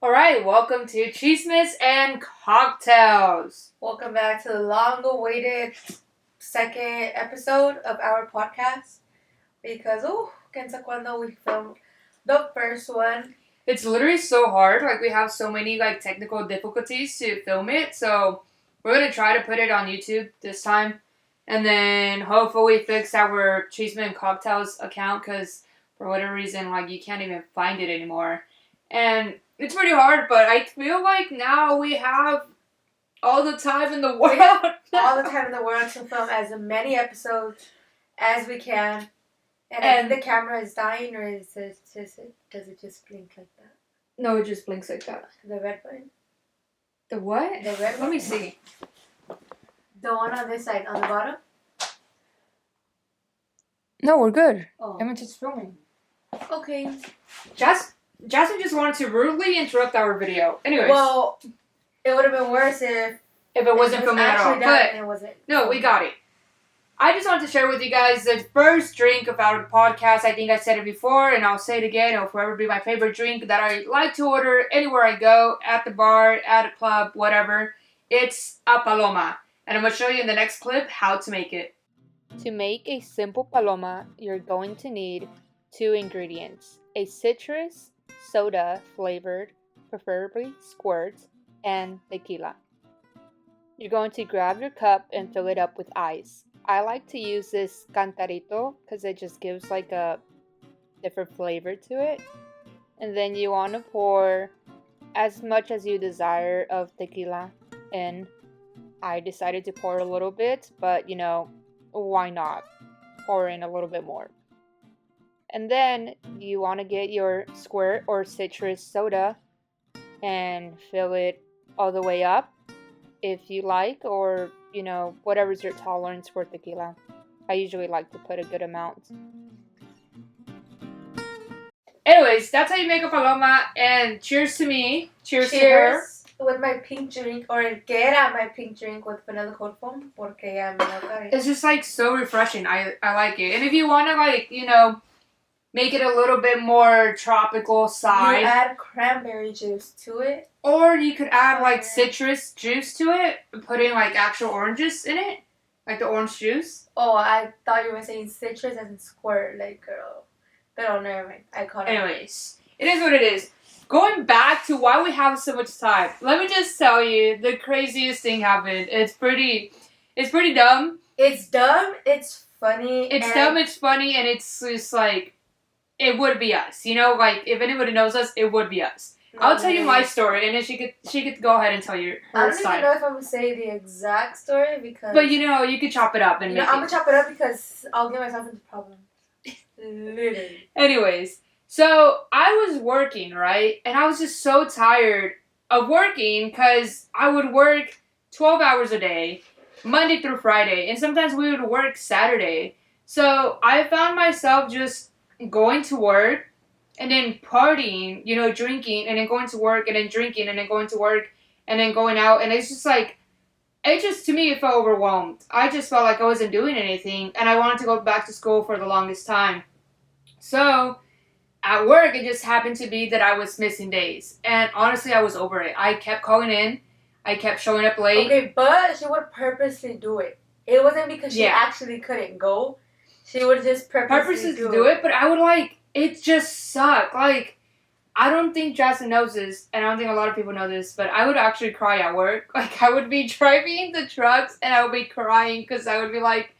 Alright, welcome to Chisme&Cocktails. Welcome back to the long-awaited second episode of our podcast. Because, cansa cuando we filmed the first one. It's literally so hard. We have so many, technical difficulties to film it. So, we're going to try to put it on YouTube this time. And then, hopefully, fix our Chisme&Cocktails account. Because, for whatever reason, you can't even find it anymore. And it's pretty hard, but I feel like now we have all the time in the world. All the time in the world to film as many episodes as we can. And I think the camera is dying, or does it just blink like that? No, it just blinks like that. The red button? The what? The red button? Let me see. The one on this side, on the bottom? No, we're good. Oh. I'm just filming. Okay. Jasmine just wanted to rudely interrupt our video. Anyways. Well, it would have been worse if it wasn't filming at all. But it wasn't. No, we got it. I just wanted to share with you guys the first drink of our podcast. I think I said it before, and I'll say it again. It'll forever be my favorite drink that I like to order anywhere I go, at the bar, at a club, whatever. It's a paloma. And I'm going to show you in the next clip how to make it. To make a simple paloma, you're going to need 2 ingredients. A citrus soda flavored, preferably squirt, and tequila. You're going to grab your cup and fill it up with ice. I like to use this cantarito because it just gives a different flavor to it. And then you want to pour as much as you desire of tequila in. I decided to pour a little bit, but why not? Pour in a little bit more. And then you want to get your squirt or citrus soda and fill it all the way up if you like, or whatever's your tolerance for tequila. I usually like to put a good amount. Anyways, that's how you make a paloma, and cheers to me. Cheers to her. With my pink drink, or que era my pink drink with vanilla cold foam, porque ya me lo acabé. It's just so refreshing. I like it. And if you want to make it a little bit more tropical side. You add cranberry juice to it. Or you could add citrus juice to it. Put in actual oranges in it. Like the orange juice. Oh, I thought you were saying citrus as in squirt. Girl. Pero never mind. I caught it. Anyways, it is what it is. Going back to why we have so much time. Let me just tell you, the craziest thing happened. It's pretty dumb. It's dumb. It's funny. It's dumb. It's funny. And it's just it would be us, if anybody knows us, it would be us. I'll tell you my story, and then she could go ahead and tell you her side. I don't even know if I'm gonna say the exact story because. But you could chop it up and make it. I'm gonna chop it up because I'll get myself into problems. Literally. Anyways, so I was working, right, and I was just so tired of working because I would work 12 hours a day, Monday through Friday, and sometimes we would work Saturday. So I found myself just going to work and then partying, drinking, and then going to work and then drinking and then going to work and then going out. And it's just to me, it felt overwhelmed. I just felt like I wasn't doing anything, and I wanted to go back to school for the longest time. So at work, it just happened to be that I was missing days. And honestly, I was over it. I kept calling in. I kept showing up late. Okay, but she would purposely do it. It wasn't because she actually couldn't go. She would just purposely do it. But I would it just sucked. I don't think Jasmine knows this, and I don't think a lot of people know this, but I would actually cry at work. I would be driving the trucks, and I would be crying because I would be like,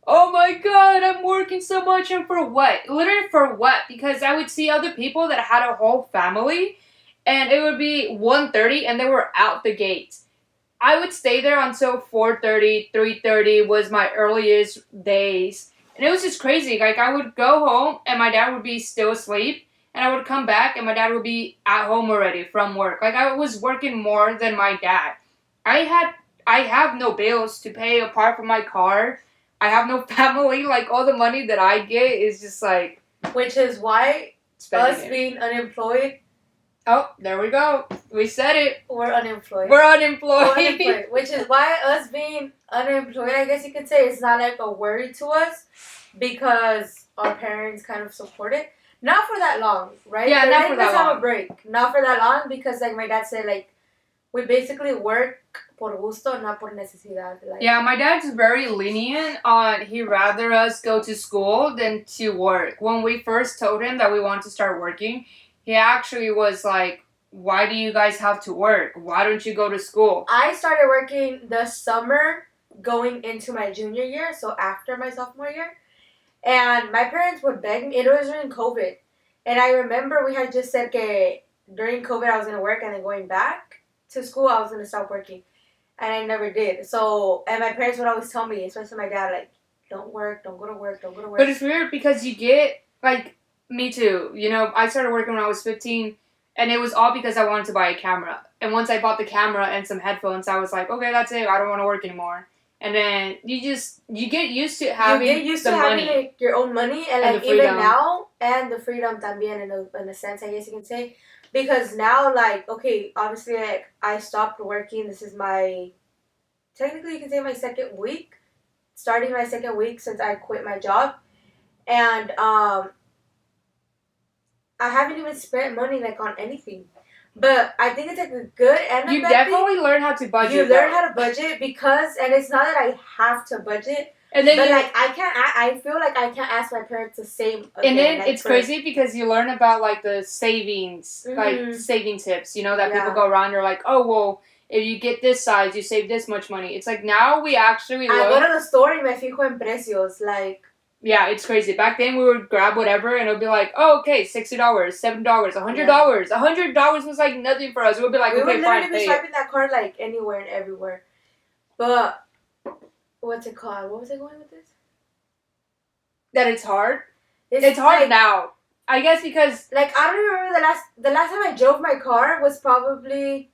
oh my god, I'm working so much, and for what? Literally for what? Because I would see other people that had a whole family, and it would be 1:30, and they were out the gate. I would stay there until 4:30, 3:30 was my earliest days. And it was just crazy. I would go home, and my dad would be still asleep. And I would come back, and my dad would be at home already from work. I was working more than my dad. I have no bills to pay apart from my car. I have no family. All the money that I get is just Which is why us being unemployed. Oh, there we go. We said it. We're unemployed. Which is why us being unemployed, I guess you could say, it's not a worry to us because our parents kind of support it. Not for that long, right? Yeah, not for that let's have long. a break. Not for that long because, like my dad said, like we basically work por gusto, not por necesidad. Like, Yeah, my dad's very lenient on he'd rather us go to school than to work. When we first told him that we wanted to start working, he actually was like, why do you guys have to work? Why don't you go to school? I started working the summer going into my junior year, so after my sophomore year. And my parents would beg me. It was during COVID. And I remember we had just said que during COVID I was going to work, and then going back to school I was going to stop working. And I never did. So, and my parents would always tell me, especially my dad, like, don't work, don't go to work, don't go to work. But it's weird because you get, like, me too. You know, I started working when I was 15, and it was all because I wanted to buy a camera. And once I bought the camera and some headphones, I was like, okay, that's it. I don't want to work anymore. And then you get used to having having like, your own money, and like the even now, and the freedom también in a sense, I guess you can say, because now, like, okay, obviously, like, I stopped working. This is technically you can say my second week, starting my second week since I quit my job, and I haven't even spent money like on anything. But I think it's like a good and a bad thing. You definitely learn how to budget. You learn how to budget because, and it's not that I have to budget, but like I can't. I feel like I can't ask my parents the same. Again, and then like it's crazy because you learn about like the savings, like saving tips. You know that people go around. They're like, oh well, if you get this size, you save this much money. It's like now we actually. I go to the store and me fijo en precios, like. Yeah, it's crazy. Back then, we would grab whatever, and it would be like, oh, okay, $60, $7, $100. $100 was like nothing for us. It would be like, okay, fine, pay it. We would literally be swiping that card like anywhere and everywhere. But, what's it called? What was I going with this? That it's hard? It's hard like, now. I guess because... Like, I don't even remember the last time I drove my car was probably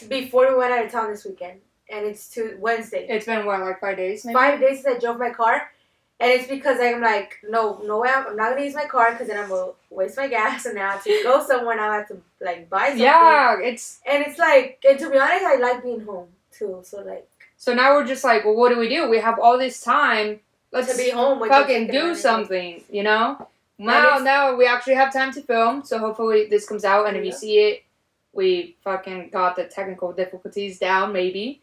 before we went out of town this weekend. And it's Wednesday. It's been what, like 5 days? Maybe? 5 days since I drove my car, and it's because I'm like, no way, I'm not gonna use my car because then I'm gonna waste my gas, and now I have to go somewhere, now I have to like buy something. Yeah, it's like, and to be honest, I like being home too. So like, so now we're just like, well, what do? We have all this time. Let's to be home. With fucking do something, you know. Now we actually have time to film, so hopefully this comes out, and if you see it, we fucking got the technical difficulties down, maybe.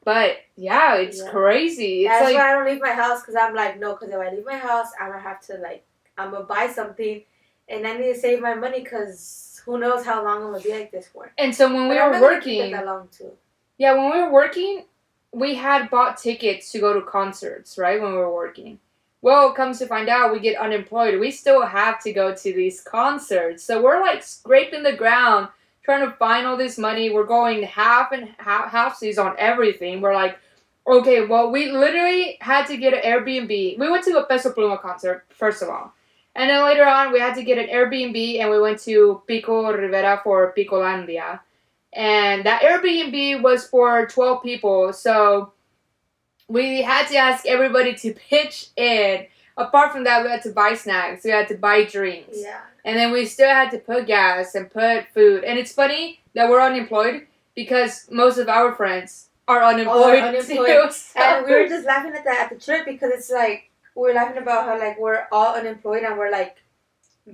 But yeah, it's crazy. That's why I don't leave my house, because I'm like, no, because if I leave my house, I'm gonna have to like, I'm gonna buy something, and I need to save my money, because who knows how long I'm gonna be like this for. And so when we were working, that long too. Yeah, when we were working, we had bought tickets to go to concerts, right? When we were working. Well, it comes to find out, we get unemployed. We still have to go to these concerts, so we're like scraping the ground, trying to find all this money. We're going half seas on everything. We're like, okay, well, we literally had to get an Airbnb. We went to a Peso Pluma concert, first of all. And then later on, we had to get an Airbnb, and we went to Pico Rivera for Picolandia. And that Airbnb was for 12 people, so we had to ask everybody to pitch in. Apart from that, we had to buy snacks. We had to buy drinks. Yeah. And then we still had to put gas and put food. And it's funny that we're unemployed because most of our friends are unemployed too. So. And we were just laughing at the trip because it's like, we were laughing about how like we're all unemployed and we're like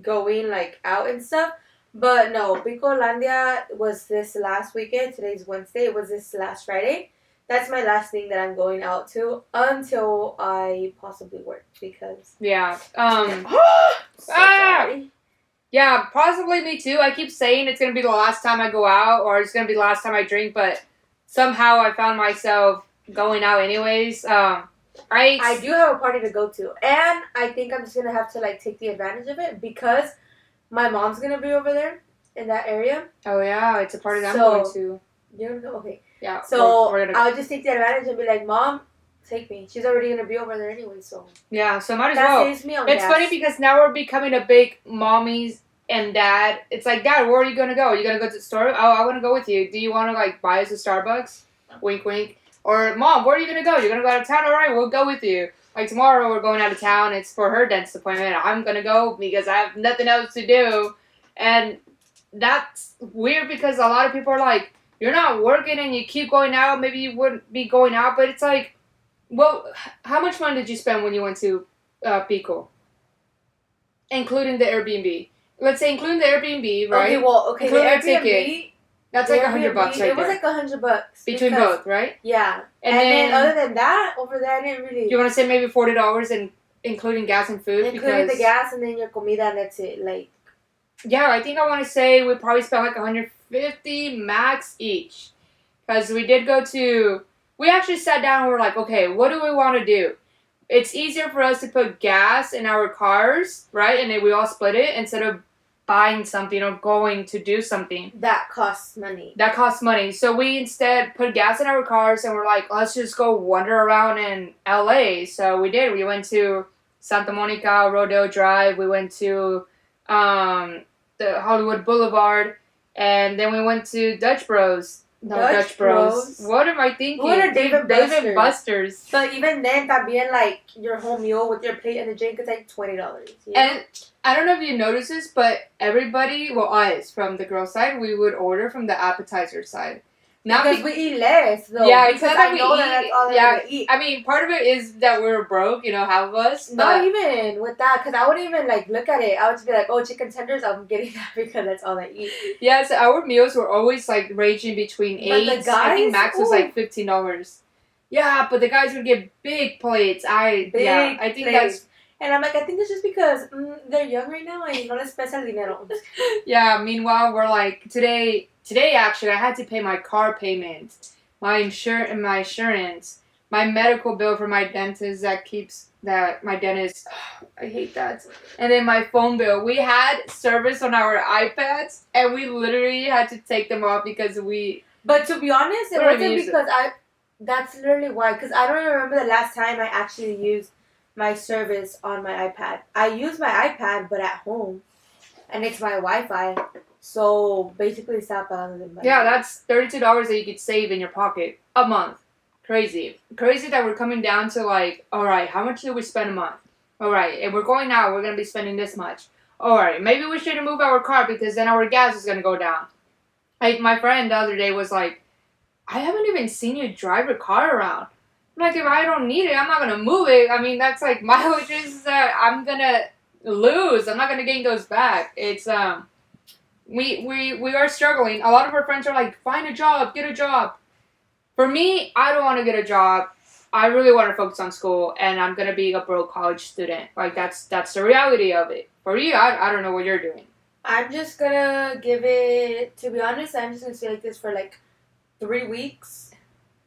going like out and stuff. But no, Picolandia was this last weekend. Today's Wednesday. It was this last Friday. That's my last thing that I'm going out to until I possibly work because... Yeah. Sorry. Yeah, possibly me too. I keep saying it's going to be the last time I go out or it's going to be the last time I drink, but somehow I found myself going out anyways. I do have a party to go to, and I think I'm just going to have to like take the advantage of it because my mom's going to be over there in that area. Oh yeah, it's a party that I'm going to. You're going to go? Okay. Yeah. So I'll just take the advantage and be like, Mom, take me. She's already going to be over there anyway, so. Yeah, so might as well. Saves me on it's gas. Funny because now we're becoming a big mommies and dad. It's like, Dad, where are you going to go? Are you going to go to the store? Oh, I want to go with you. Do you want to like buy us a Starbucks? Wink, wink. Or, Mom, where are you going to go? You're going to go out of town? All right, we'll go with you. Like tomorrow we're going out of town. It's for her dentist appointment. I'm going to go because I have nothing else to do. And that's weird because a lot of people are like, you're not working and you keep going out. Maybe you wouldn't be going out, but it's like, well, how much money did you spend when you went to Pico, including the Airbnb. Let's say including the Airbnb, right? Okay, including the the ticket. That's like $100 right there. It was like $100 between both, right? Yeah, and then other than that, over there, I didn't really. You want to say maybe $40 and including gas and food, including the gas and then your comida, and that's it. Like, yeah, I think I want to say we probably spent like $150 max each, because we did go to. We actually sat down and we're like, okay, what do we want to do? It's easier for us to put gas in our cars, right? And then we all split it instead of buying something or going to do something. That costs money. So we instead put gas in our cars and we're like, let's just go wander around in LA. So we did. We went to Santa Monica, Rodeo Drive. We went to the Hollywood Boulevard. And then we went to Dutch Bros. No, Dutch Bros. What am I thinking? What are Dave and Buster's? But even then, también like your whole meal with your plate and the drink is like $20. You know? And I don't know if you noticed this, but everybody, well, us from the girl side, we would order from the appetizer side. Not because we eat less, though. Yeah, because I know that's all that we eat. I mean, part of it is that we're broke, half of us. Not even with that, because I wouldn't even look at it. I would just be like, oh, chicken tenders, I'm getting that because that's all I eat. Yeah, so our meals were always ranging between $8. I think max was $15. Yeah, but the guys would get big plates. I think that's. And I'm like, I think it's just because they're young right now and no les pesa el dinero. Yeah, meanwhile, we're like, today actually, I had to pay my car payment, my insurance, my medical bill for my dentist my dentist, I hate that. And then my phone bill. We had service on our iPads and we literally had to take them off because But to be honest, it wasn't because that's literally why, because I don't even remember the last time I actually used my service on my iPad. I use my iPad, but at home, and it's my Wi-Fi. So basically, it's not pagando. Yeah, that's $32 that you could save in your pocket a month. Crazy that we're coming down to all right, how much do we spend a month? All right, if we're going out, we're gonna be spending this much. All right, maybe we shouldn't move our car because then our gas is gonna go down. My friend the other day was like, I haven't even seen you drive your car around. Like, if I don't need it, I'm not going to move it. I mean, that's mileages that I'm going to lose. I'm not going to gain those back. It's, we are struggling. A lot of our friends are like, find a job, get a job. For me, I don't want to get a job. I really want to focus on school, and I'm going to be a broke college student. That's the reality of it. For you, I don't know what you're doing. I'm just going to give it, to be honest, I'm just going to stay like this for 3 weeks,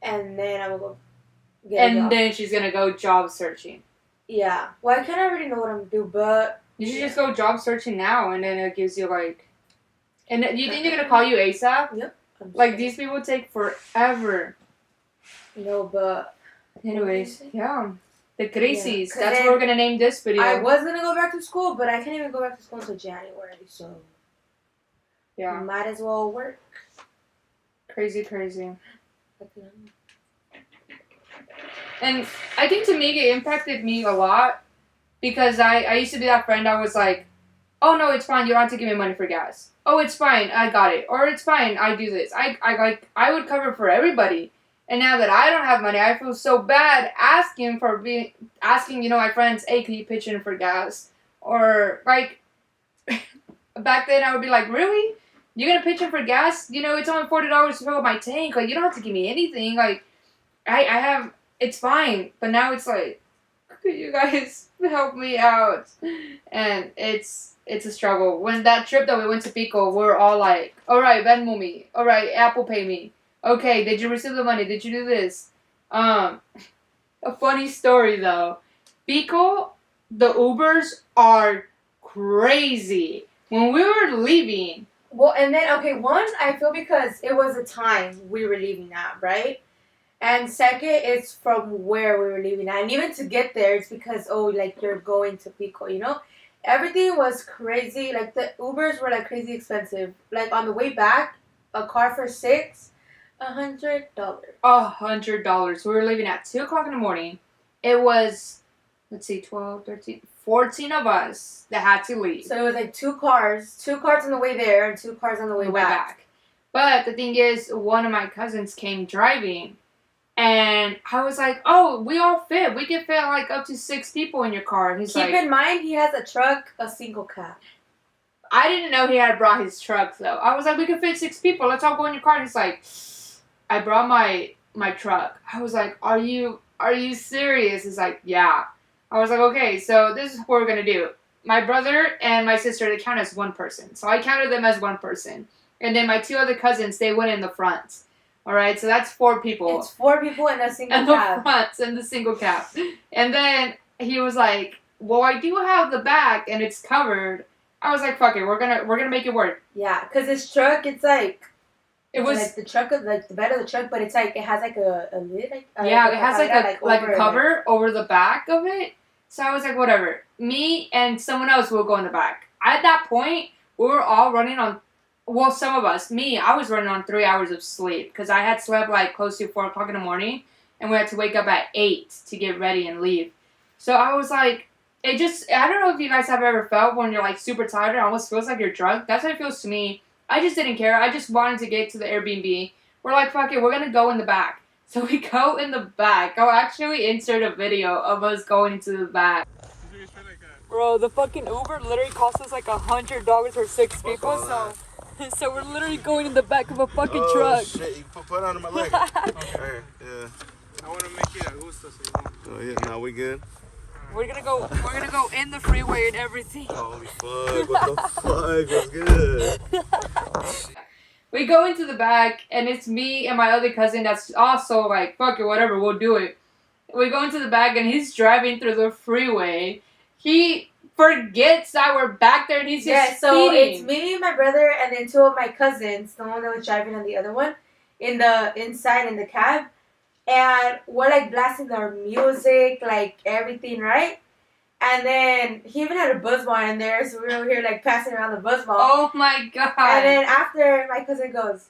and then I will go. Then she's gonna go job searching. Yeah. Well, I kind of already know what I'm gonna do, but you should just go job searching now, and then it gives you And do you think they're gonna call you ASAP? Yep. These people take forever. No, but anyways, yeah. The crazies. That's what we're gonna name this video. I was gonna go back to school, but I can't even go back to school until January, so yeah. Might as well work. Crazy. And I think to me, it impacted me a lot because I used to be that friend. I was like, oh no, it's fine. You don't have to give me money for gas. Oh, it's fine. I got it. Or it's fine. I do this. I would cover for everybody. And now that I don't have money, I feel so bad asking my friends, hey, can you pitch in for gas? Or back then I would be like, really? You're gonna pitch in for gas? It's only $40 to fill up my tank. You don't have to give me anything. I have. It's fine, but now it's could you guys help me out? And it's a struggle. When that trip that we went to Pico, we're all like, all right, Venmo me. All right, Apple Pay me. Okay, did you receive the money? Did you do this? A funny story though. Pico, the Ubers are crazy. When we were leaving. Well, and then, one, I feel because it was the time we were leaving at, right? And second, it's from where we were leaving at. And even to get there, it's because, you're going to Pico, Everything was crazy. The Ubers were, crazy expensive. On the way back, a car for $6, $100. $100. We were leaving at 2 o'clock in the morning. It was, 12, 13, 14 of us that had to leave. So it was 2 cars on the way there and 2 cars on the way back. But the thing is, one of my cousins came driving. And I was like, oh, we all fit. We can fit like up to 6 people in your car. And he's Keep like, in mind, he has a truck, a single cab. I didn't know he had brought his truck though. I was like, we can fit 6 people. Let's all go in your car. And he's like, I brought my truck. I was like, are you serious? He's like, yeah. I was like, okay, so this is what we're gonna do. My brother and my sister, they count as one person. So I counted them as one person. And then my 2 other cousins, they went in the front. Alright, so that's 4 people. It's 4 people in a single And cab. the front and the single cab. And then he was like, well, I do have the back and it's covered. I was like, fuck it, we're gonna make it work. Yeah, because his truck, it's like... It was like the truck of like the bed of the truck, but it's like it has like a lid. Yeah, it has like a cover it. over the back of it. So I was like, whatever. Me and someone else will go in the back. At that point, we were all running on. Well, some of us. Me, I was running on 3 hours of sleep because I had slept like close to 4 o'clock in the morning, and we had to wake up at 8 to get ready and leave. So I was like, it just. I don't know if you guys have ever felt when you're like super tired. It almost feels like you're drunk. That's what it feels to me. I just didn't care. I just wanted to get to the Airbnb. We're like, fuck it, we're gonna go in the back. So we go in the back. I'll actually insert a video of us going to the back. Bro, the fucking Uber literally cost us like $100 for 6 people, so we're literally going in the back of a fucking truck. Oh shit, you put under my leg. Okay, yeah. I wanna make it a gusto, so you want. Oh yeah, now we good? We're gonna go in the freeway and everything. Holy fuck, what the fuck, what's good? We go into the back, and it's me and my other cousin that's also like, fuck it, whatever, we'll do it. We go into the back, and he's driving through the freeway. He forgets that we're back there, and he's just so speeding. it's me, my brother, and then 2 of my cousins, the one that was driving on the other one, inside in the cab. And we're like blasting our music, like everything, right? And then he even had a buzz bar in there, so we were over here like passing around the buzz bar. Oh my god. And then after, my cousin goes,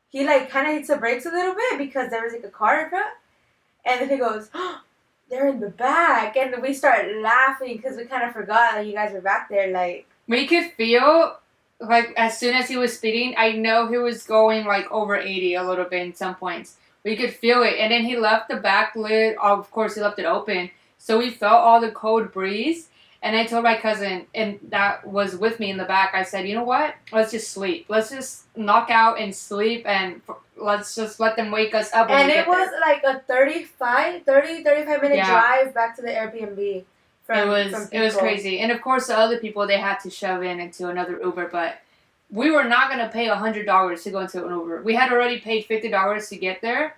he like kind of hits the brakes a little bit because there was like a car in front. And then he goes, oh, they're in the back. And we start laughing because we kind of forgot that you guys were back there. Like, we could feel, like, as soon as he was speeding, I know he was going like over 80 a little bit in some points. We could feel it. And then he left the back lid, of course he left it open. So we felt all the cold breeze. And I told my cousin, and that was with me in the back, I said, you know what? Let's just sleep. Let's just knock out and sleep, and let's just let them wake us up when and we it get was there. like a 35 minute drive back to the Airbnb. It was crazy. And of course the other people, they had to shove into another Uber, but we were not going to pay $100 to go into an Uber. We had already paid $50 to get there,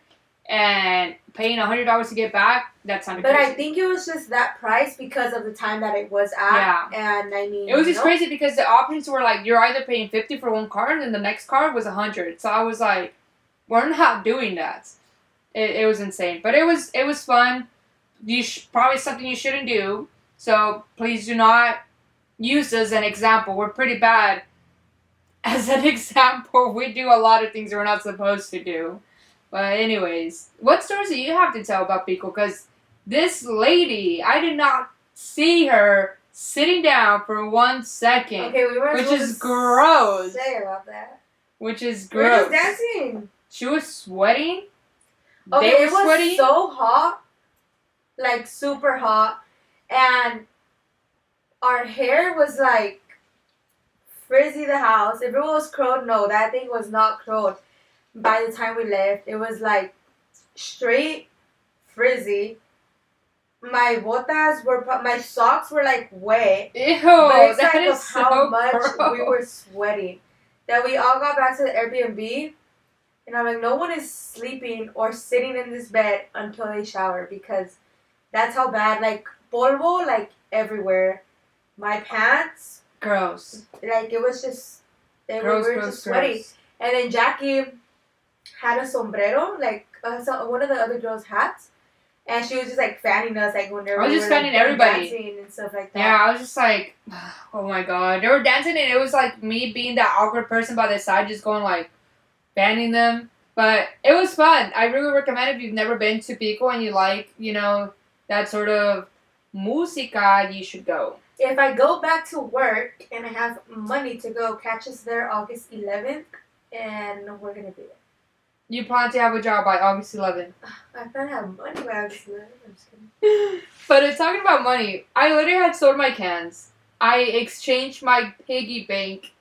and paying $100 to get back, that sounded crazy. But I think it was just that price because of the time that it was at. Yeah. And I mean, it was just crazy because the options were like, you're either paying $50 for one card, and the next card was $100. So I was like, we're not doing that. It was insane. But it was fun. Probably something you shouldn't do. So please do not use this as an example. We're pretty bad as an example. We do a lot of things we're not supposed to do. But anyways, what stories do you have to tell about Pico? Because this lady, I did not see her sitting down for 1 second. Okay, we were which is gross. Say about that. Which is We were gross. just dancing. She was sweating. Okay, They were it was sweating. so hot, like super hot, and our hair was like frizzy. The house. If it was curled, no, that thing was not curled. By the time we left, it was like straight frizzy. My my socks were like wet. Ew, But it's that like is of how so much gross. we were sweating. That we all got back to the Airbnb, and I'm like, no one is sleeping or sitting in this bed until they shower, because that's how bad, like, polvo, like, everywhere. My pants, Gross. like, it was just, we Gross, were gross, just sweating. gross. And then Jackie had a sombrero, like, one of the other girls' hats. And she was just like fanning us, like whenever I was we just were fanning like, everybody. dancing and stuff like that. Yeah, I was just like, oh my god. They were dancing, and it was like me being that awkward person by the side, just going like, fanning them. But it was fun. I really recommend if you've never been to Pico and you like, that sort of música, you should go. If I go back to work and I have money to go, catch us there August 11th, and we're gonna be there. You plan to have a job by August 11th. I plan to have money by August 11th. I'm just kidding. But it's talking about money. I literally had sold my cans. I exchanged my piggy bank,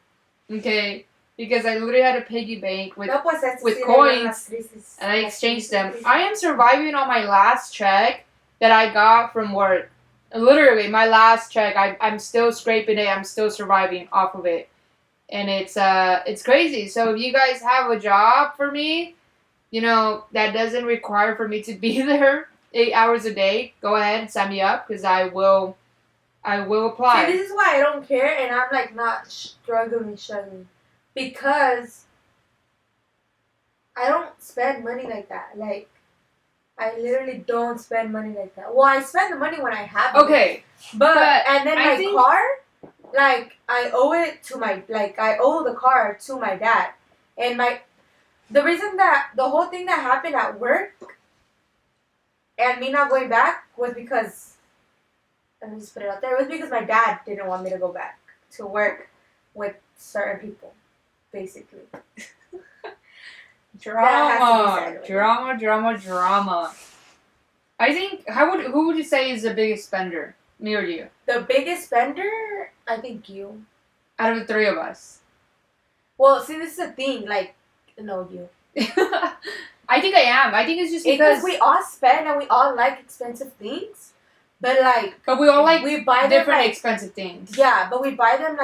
okay, because I literally had a piggy bank with No, pues, with sí, coins, crisis. and I exchanged them. I am surviving on my last check that I got from work. Literally, my last check. I'm still scraping it. I'm still surviving off of it, and it's crazy. So if you guys have a job for me, that doesn't require for me to be there 8 hours a day, go ahead and sign me up because I will apply. See, this is why I don't care, and I'm like not struggling, because I don't spend money like that. Like, I literally don't spend money like that. Well, I spend the money when I have it. Okay, but and then I my think- car, like I owe it to I owe the car to my dad, and the reason that the whole thing that happened at work and me not going back was because, let me just put it out there, it was because my dad didn't want me to go back to work with certain people, basically. Drama. I think who would you say is the biggest spender? Me or you? The biggest spender, I think you. Out of the three of us. Well, see, this is the thing. Like, no, you. I think I am. I think it's just because we all spend and we all like expensive things, but we all like we buy different them, expensive things. Yeah, but we buy them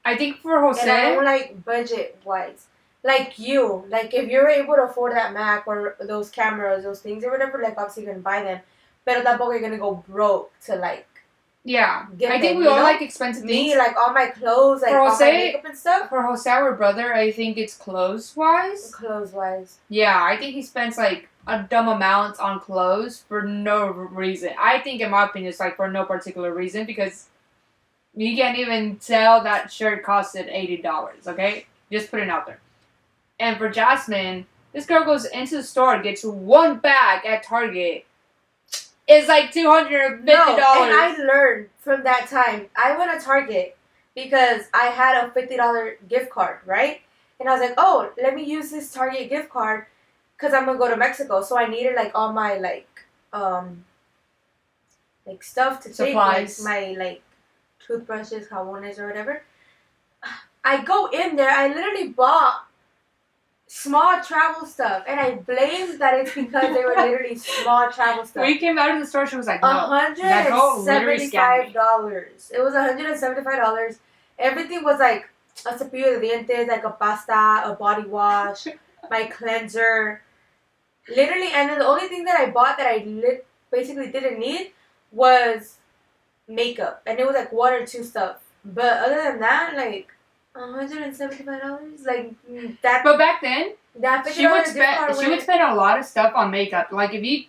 I think for Jose, and I don't like budget wise. Like you, like if you're able to afford that Mac or those cameras, those things or whatever, like obviously you're gonna buy them, but tampoco you're gonna go broke to yeah. get I think them, we all like expensive things. Me, like all my clothes, like all my makeup and stuff. For Jose, our brother, I think it's clothes wise. Clothes wise. Yeah, I think he spends like a dumb amount on clothes for no reason. I think, in my opinion, it's like for no particular reason because you can't even tell that shirt costed $80. Okay, just putting it out there. And for Jasmine, this girl goes into the store, gets one bag at Target. It's like $250. No, and I learned from that time. I went to Target because I had a $50 gift card, right? And I was like, oh, let me use this Target gift card because I'm gonna go to Mexico. So I needed all my stuff to supplies, take, my toothbrushes, jabones, or whatever. I go in there. I literally bought small travel stuff, and I blamed that it's because they were literally small travel stuff. When we came out of the store, she was like, no, $175. It was $175. Everything was like a cepillo de dientes, like a pasta, a body wash, my cleanser. Literally, and then the only thing that I bought that I basically didn't need was makeup, and it was like one or two stuff. But other than that, $175, that. But back then, that she would spend a lot of stuff on makeup. Like if you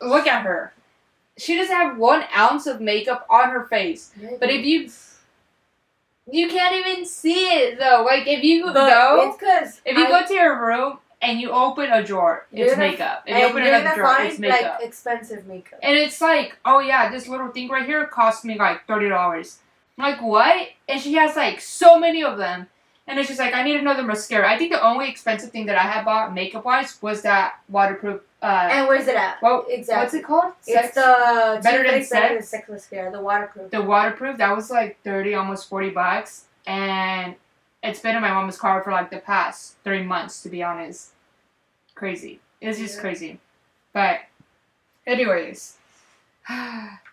look at her, she doesn't have 1 ounce of makeup on her face. Yeah, but if you can't even see it though. Like if you go to your room and you open a drawer, it's makeup. And you open another drawer, it's makeup. Expensive makeup. And it's like, oh yeah, this little thing right here cost me like $30. I'm like, what? And she has so many of them. And it's just like, I need another mascara. I think the only expensive thing that I had bought makeup-wise was that waterproof. And where's it at? Well, exactly. What's it called? It's the Better Than Sex mascara, the waterproof. The waterproof, that was like 30, almost $40. And it's been in my mom's car for the past 3 months, to be honest. Crazy. It's just crazy. But, anyways.